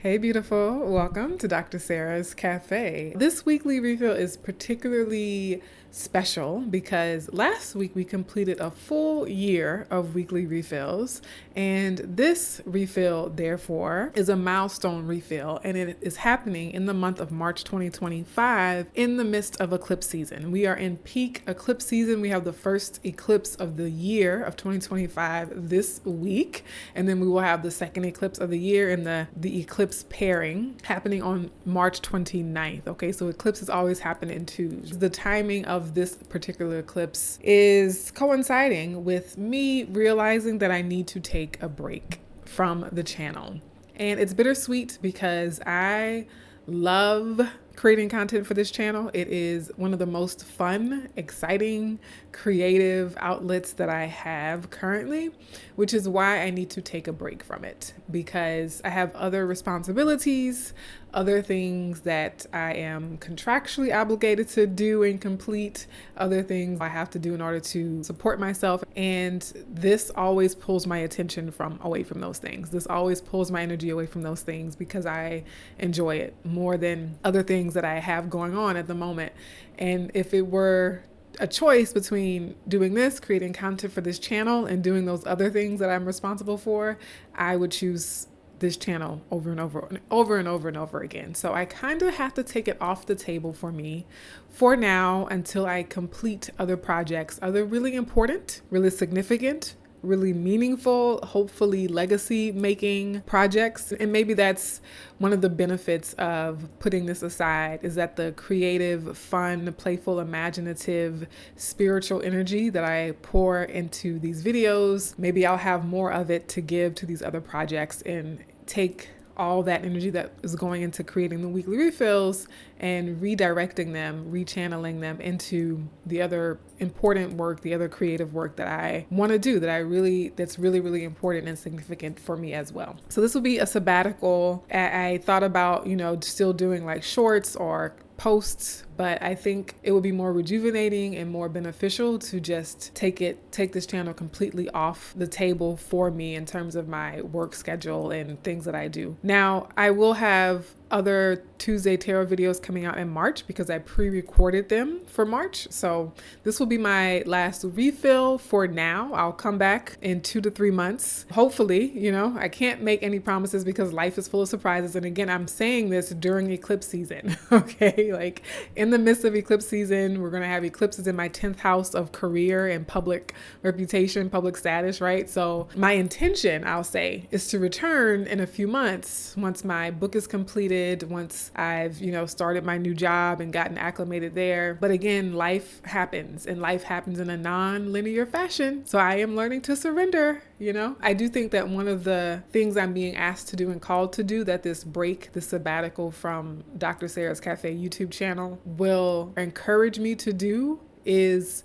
Hey, beautiful. Welcome to Dr. Sarah's Café. This weekly refill is particularly special because last week we completed a full year of weekly refills, and this refill, therefore, is a milestone refill, and it is happening in the month of March 2025 in the midst of eclipse season. We are in peak eclipse season. We have the first eclipse of the year of 2025 this week, and then we will have the second eclipse of the year in the eclipse pairing happening on March 29th. Okay, so eclipses always happen in twos. The timing of this particular eclipse is coinciding with me realizing that I need to take a break from the channel. And it's bittersweet because I love creating content for this channel. It is one of the most fun, exciting, creative outlets that I have currently, which is why I need to take a break from it because I have other responsibilities, other things that I am contractually obligated to do and complete, other things I have to do in order to support myself. And this always pulls my attention away from those things. This always pulls my energy away from those things because I enjoy it more than other things that I have going on at the moment. And if it were a choice between doing this, creating content for this channel, and doing those other things that I'm responsible for, I would choose this channel over and over again. So I kind of have to take it off the table for me for now until I complete other projects, other really important, really significant, really meaningful, hopefully legacy making projects. And maybe that's one of the benefits of putting this aside, is that the creative, fun, playful, imaginative, spiritual energy that I pour into these videos, maybe I'll have more of it to give to these other projects and take all that energy that is going into creating the weekly refills and redirecting them, rechanneling them into the other important work, the other creative work that I want to do, that's really, really important and significant for me as well. So this will be a sabbatical. I thought about, still doing like shorts or posts, but I think it would be more rejuvenating and more beneficial to just take this channel completely off the table for me in terms of my work schedule and things that I do. Now, I will have other Tuesday tarot videos coming out in March because I pre-recorded them for March. So this will be my last refill for now. I'll come back in 2 to 3 months. Hopefully, I can't make any promises because life is full of surprises. And again, I'm saying this during eclipse season, okay? Like in the midst of eclipse season, we're going to have eclipses in my 10th house of career and public reputation, public status, right? So my intention, I'll say, is to return in a few months once my book is completed, once I've, started my new job and gotten acclimated there. But again, life happens, and life happens in a non-linear fashion. So I am learning to surrender, I do think that one of the things I'm being asked to do and called to do, that this break, this sabbatical from Dr. Sarah's Cafe YouTube channel will encourage me to do, is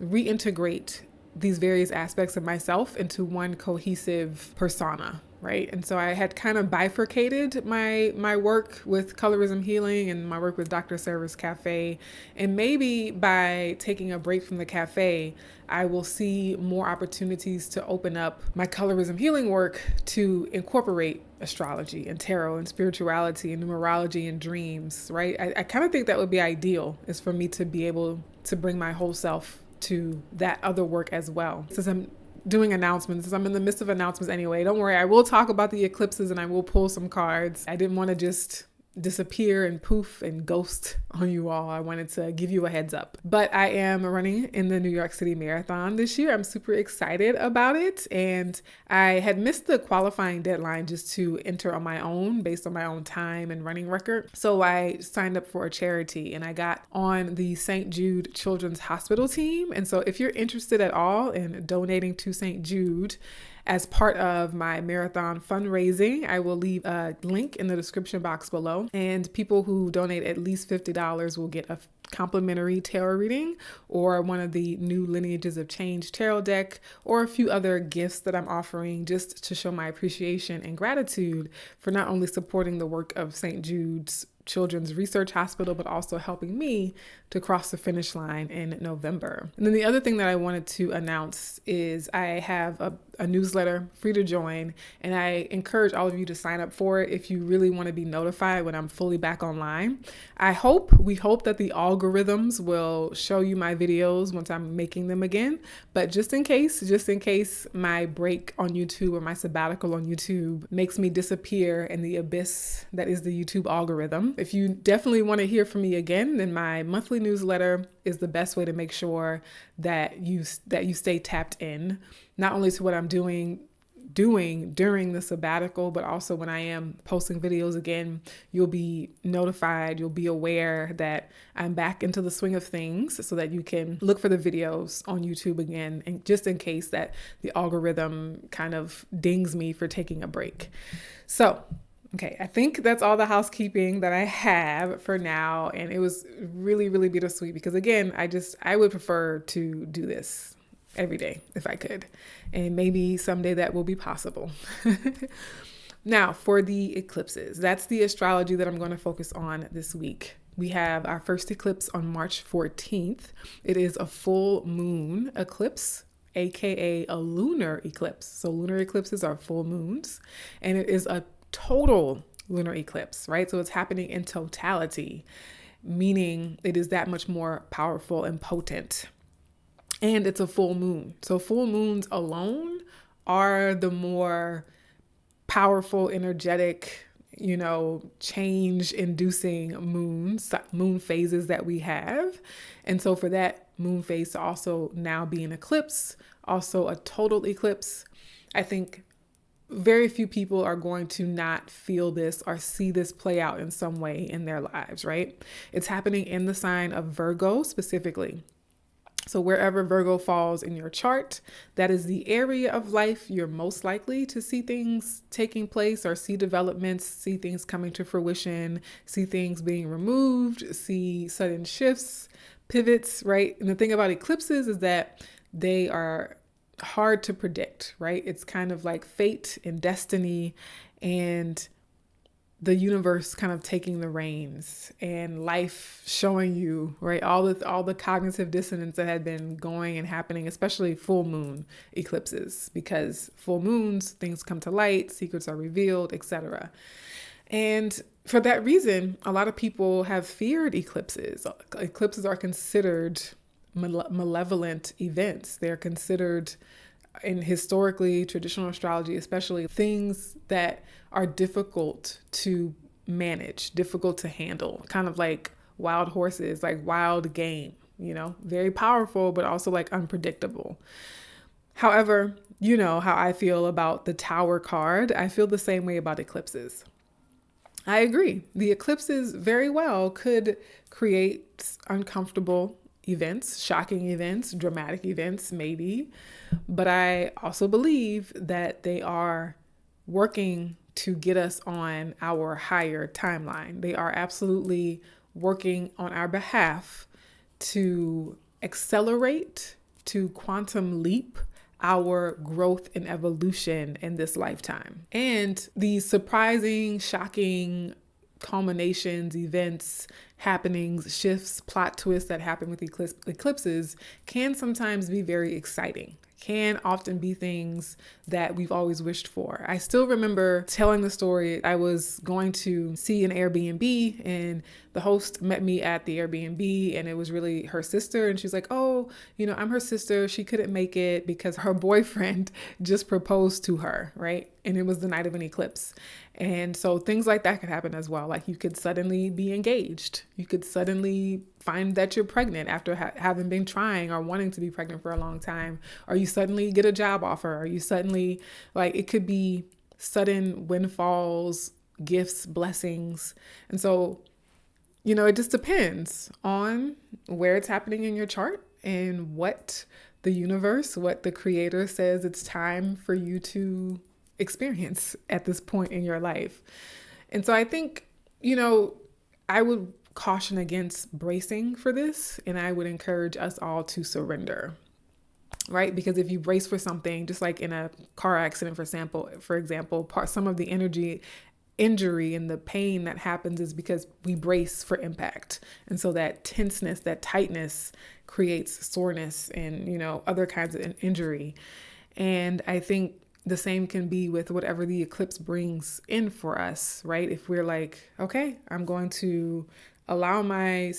reintegrate these various aspects of myself into one cohesive persona, right? And so I had kind of bifurcated my work with colorism healing and my work with Dr. Sarah's Cafe. And maybe by taking a break from the cafe, I will see more opportunities to open up my colorism healing work to incorporate astrology and tarot and spirituality and numerology and dreams, right? I kind of think that would be ideal, is for me to be able to bring my whole self to that other work as well. Since I'm doing announcements, since I'm in the midst of announcements anyway, don't worry, I will talk about the eclipses and I will pull some cards. I didn't want to just disappear and poof and ghost on you all. I wanted to give you a heads up. But I am running in the New York City Marathon this year. I'm super excited about it. And I had missed the qualifying deadline just to enter on my own based on my own time and running record. So I signed up for a charity and I got on the St. Jude Children's Hospital team. And so if you're interested at all in donating to St. Jude, as part of my marathon fundraising, I will leave a link in the description box below. And people who donate at least $50 will get a complimentary tarot reading or one of the new Lineages of Change tarot deck, or a few other gifts that I'm offering just to show my appreciation and gratitude for not only supporting the work of St. Jude's Children's Research Hospital, but also helping me to cross the finish line in November. And then the other thing that I wanted to announce is I have a newsletter free to join, and I encourage all of you to sign up for it if you really want to be notified when I'm fully back online. We hope that the algorithms will show you my videos once I'm making them again, but just in case my break on YouTube or my sabbatical on YouTube makes me disappear in the abyss that is the YouTube algorithm. If you definitely want to hear from me again, then my monthly newsletter is the best way to make sure that you stay tapped in, not only to what I'm doing during the sabbatical, but also when I am posting videos again, you'll be notified, you'll be aware that I'm back into the swing of things, so that you can look for the videos on YouTube again, and just in case that the algorithm kind of dings me for taking a break. So, okay, I think that's all the housekeeping that I have for now. And it was really, really bittersweet because, again, I would prefer to do this every day if I could. And maybe someday that will be possible. Now, for the eclipses, that's the astrology that I'm going to focus on this week. We have our first eclipse on March 14th. It is a full moon eclipse, aka a lunar eclipse. So lunar eclipses are full moons, and it is a total lunar eclipse, right? So it's happening in totality, meaning it is that much more powerful and potent. And it's a full moon. So full moons alone are the more powerful, energetic, change-inducing moon phases that we have. And so for that moon phase to also now be an eclipse, also a total eclipse, I think very few people are going to not feel this or see this play out in some way in their lives, right? It's happening in the sign of Virgo specifically. So wherever Virgo falls in your chart, that is the area of life you're most likely to see things taking place or see developments, see things coming to fruition, see things being removed, see sudden shifts, pivots, right? And the thing about eclipses is that they are hard to predict, right? It's kind of like fate and destiny and the universe kind of taking the reins and life showing you, right, all the cognitive dissonance that had been going and happening, especially full moon eclipses, because full moons, things come to light, secrets are revealed, etc. And for that reason, a lot of people have feared eclipses. Eclipses are considered malevolent events. They're considered, in historically traditional astrology, especially, things that are difficult to manage, difficult to handle, kind of like wild horses, like wild game, very powerful, but also like unpredictable. However, you know how I feel about the Tower card. I feel the same way about eclipses. I agree. The eclipses very well could create uncomfortable events, shocking events, dramatic events, maybe. But I also believe that they are working to get us on our higher timeline. They are absolutely working on our behalf to accelerate, to quantum leap our growth and evolution in this lifetime. And these surprising, shocking culminations, events, happenings, shifts, plot twists that happen with eclipses can sometimes be very exciting, can often be things that we've always wished for. I still remember telling the story. I was going to see an Airbnb and the host met me at the Airbnb, and it was really her sister. And she's like, oh, I'm her sister. She couldn't make it because her boyfriend just proposed to her, right? And it was the night of an eclipse. And so things like that could happen as well. Like you could suddenly be engaged. You could suddenly find that you're pregnant after having been trying or wanting to be pregnant for a long time. Or you suddenly get a job offer. Or you suddenly, it could be sudden windfalls, gifts, blessings. And so, it just depends on where it's happening in your chart and what the universe, what the creator says it's time for you to experience at this point in your life. And so I think, I would caution against bracing for this, and I would encourage us all to surrender, right? Because if you brace for something, just like in a car accident, for example, some of the energy injury and the pain that happens is because we brace for impact. And so that tenseness, that tightness creates soreness and, other kinds of injury. And I think the same can be with whatever the eclipse brings in for us, right? If we're like, okay, I'm going to allow my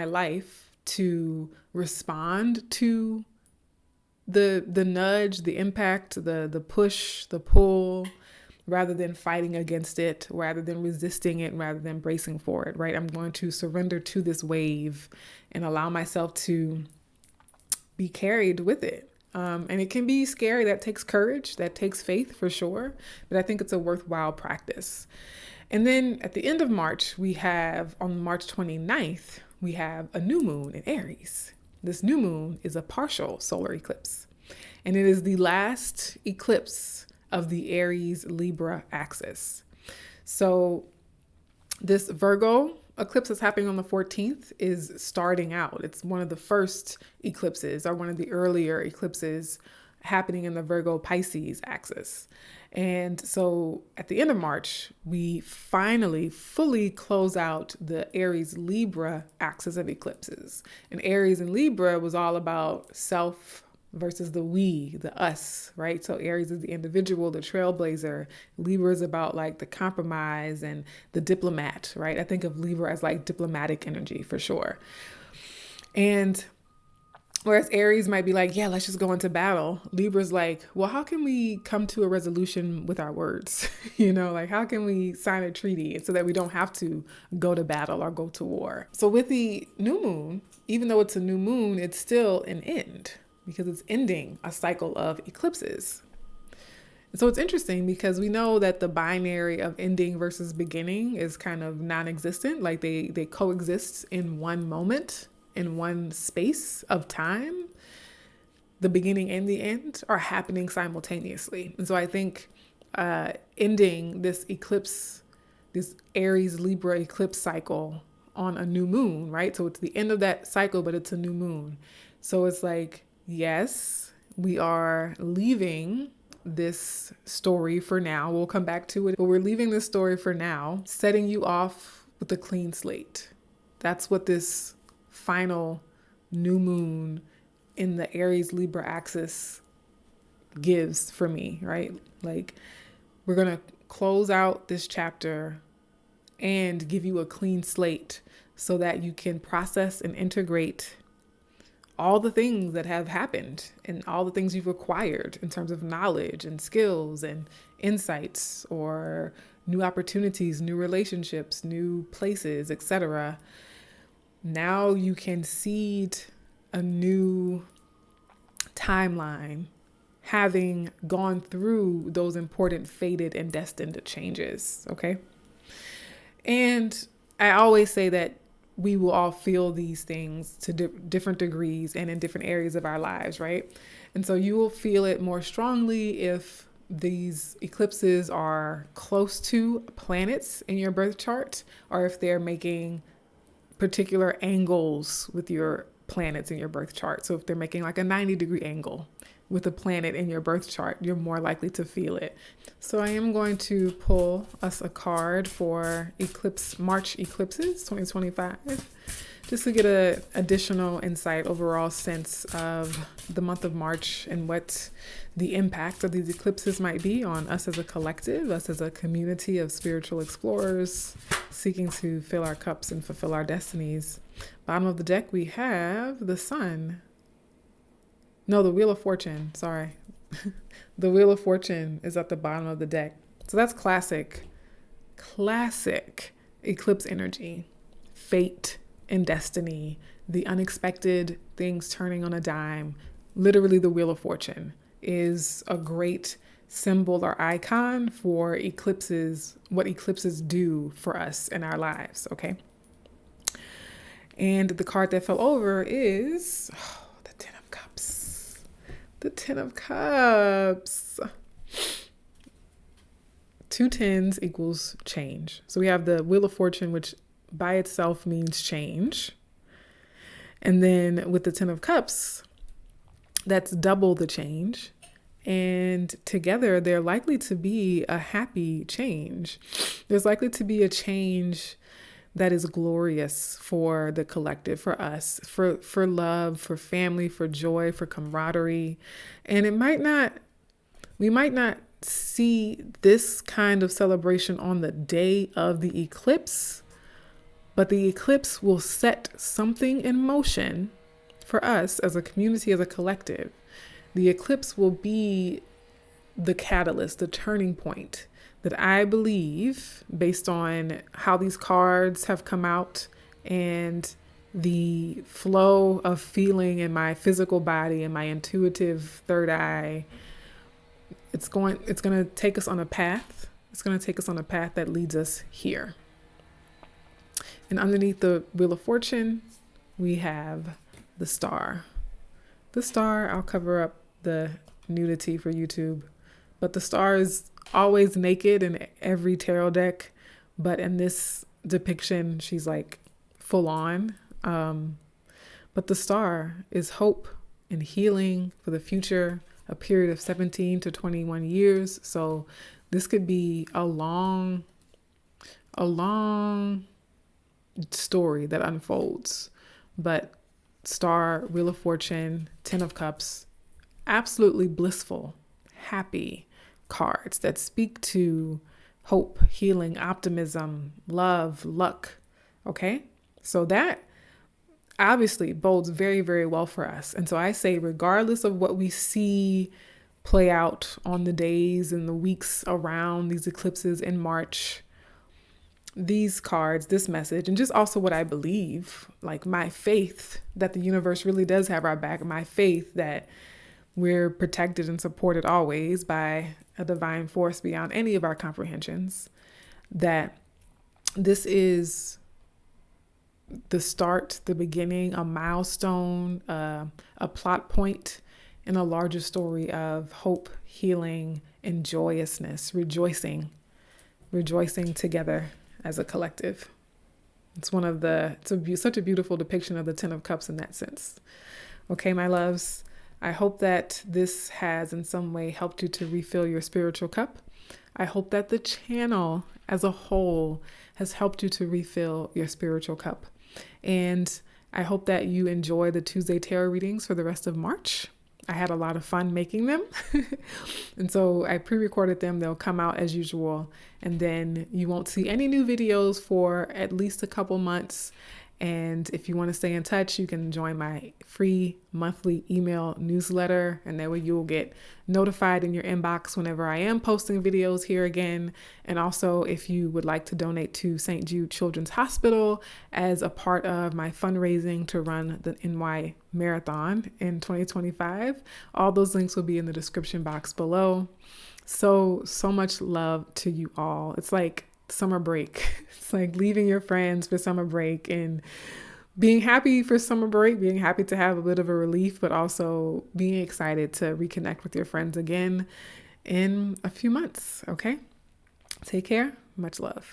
life to respond to the nudge, the impact, the push, the pull, rather than fighting against it, rather than resisting it, rather than bracing for it, right? I'm going to surrender to this wave and allow myself to be carried with it. And it can be scary. That takes courage. That takes faith for sure. But I think it's a worthwhile practice. And then at the end of March, we have on March 29th, we have a new moon in Aries. This new moon is a partial solar eclipse. And it is the last eclipse of the Aries Libra axis. So this Virgo eclipse that's happening on the 14th is starting out. It's one of the first eclipses, or one of the earlier eclipses happening in the Virgo Pisces axis. And so at the end of March, we finally fully close out the Aries Libra axis of eclipses. And Aries and Libra was all about self versus the we, the us, right? So Aries is the individual, the trailblazer. Libra is about like the compromise and the diplomat, right? I think of Libra as like diplomatic energy for sure. And whereas Aries might be like, yeah, let's just go into battle. Libra's like, well, how can we come to a resolution with our words? Like how can we sign a treaty so that we don't have to go to battle or go to war? So with the new moon, even though it's a new moon, it's still an end, because it's ending a cycle of eclipses. And so it's interesting because we know that the binary of ending versus beginning is kind of non-existent. Like they coexist in one moment, in one space of time. The beginning and the end are happening simultaneously. And so I think ending this eclipse, this Aries Libra eclipse cycle on a new moon, right? So it's the end of that cycle, but it's a new moon. So it's like, yes, we are leaving this story for now. We'll come back to it, but we're leaving this story for now, setting you off with a clean slate. That's what this final new moon in the Aries Libra axis gives for me, right? Like we're going to close out this chapter and give you a clean slate so that you can process and integrate all the things that have happened and all the things you've acquired in terms of knowledge and skills and insights or new opportunities, new relationships, new places, etc. Now you can seed a new timeline, having gone through those important fated and destined changes, okay? And I always say that we will all feel these things to different degrees and in different areas of our lives, right? And so you will feel it more strongly if these eclipses are close to planets in your birth chart, or if they're making particular angles with your planets in your birth chart. So if they're making like a 90-degree angle with a planet in your birth chart, you're more likely to feel it. So I am going to pull us a card for March eclipses 2025, just to get an additional insight, overall sense of the month of March and what the impact of these eclipses might be on us as a collective, us as a community of spiritual explorers seeking to fill our cups and fulfill our destinies. Bottom of the deck, we have the Sun. No, the Wheel of Fortune. Sorry. The Wheel of Fortune is at the bottom of the deck. So that's classic eclipse energy, fate and destiny, the unexpected things turning on a dime. Literally, the Wheel of Fortune is a great symbol or icon for eclipses, what eclipses do for us in our lives, okay? And the card that fell over is the Ten of Cups. The Ten of Cups. 2 tens equals change. So we have the Wheel of Fortune, which by itself means change. And then with the Ten of Cups, that's double the change. And together, they're likely to be a happy change. There's likely to be a change that is glorious for the collective, for us, for love, for family, for joy, for camaraderie. And we might not see this kind of celebration on the day of the eclipse, but the eclipse will set something in motion for us as a community, as a collective. The eclipse will be the catalyst, the turning point that I believe, based on how these cards have come out and the flow of feeling in my physical body and my intuitive third eye, it's going to take us on a path. It's going to take us on a path that leads us here. And underneath the Wheel of Fortune, we have the star. The star, I'll cover up the nudity for YouTube, but the star is always naked in every tarot deck. But in this depiction, she's like full on. But the star is hope and healing for the future, a period of 17 to 21 years. So this could be a long story that unfolds. But star, Wheel of Fortune, 10 of Cups, absolutely blissful, happy cards that speak to hope, healing, optimism, love, luck. Okay? So that obviously bodes very, very well for us. And so I say, regardless of what we see play out on the days and the weeks around these eclipses in March, these cards, this message, and just also what I believe, like my faith that the universe really does have our back, my faith that we're protected and supported always by a divine force beyond any of our comprehensions, that this is the start, the beginning, a milestone, a plot point in a larger story of hope, healing, and joyousness, rejoicing together as a collective. It's such a beautiful depiction of the 10 of Cups in that sense. Okay, my loves, I hope that this has in some way helped you to refill your spiritual cup. I hope that the channel as a whole has helped you to refill your spiritual cup. And I hope that you enjoy the Tuesday tarot readings for the rest of March. I had a lot of fun making them. And so I pre-recorded them. They'll come out as usual. And then you won't see any new videos for at least a couple months. And if you want to stay in touch, you can join my free monthly email newsletter. And that way you'll get notified in your inbox whenever I am posting videos here again. And also, if you would like to donate to St. Jude Children's Hospital as a part of my fundraising to run the NY Marathon in 2025, all those links will be in the description box below. So much love to you all. It's like summer break. It's like leaving your friends for summer break and being happy for summer break, being happy to have a bit of a relief, but also being excited to reconnect with your friends again in a few months. Okay? Take care. Much love.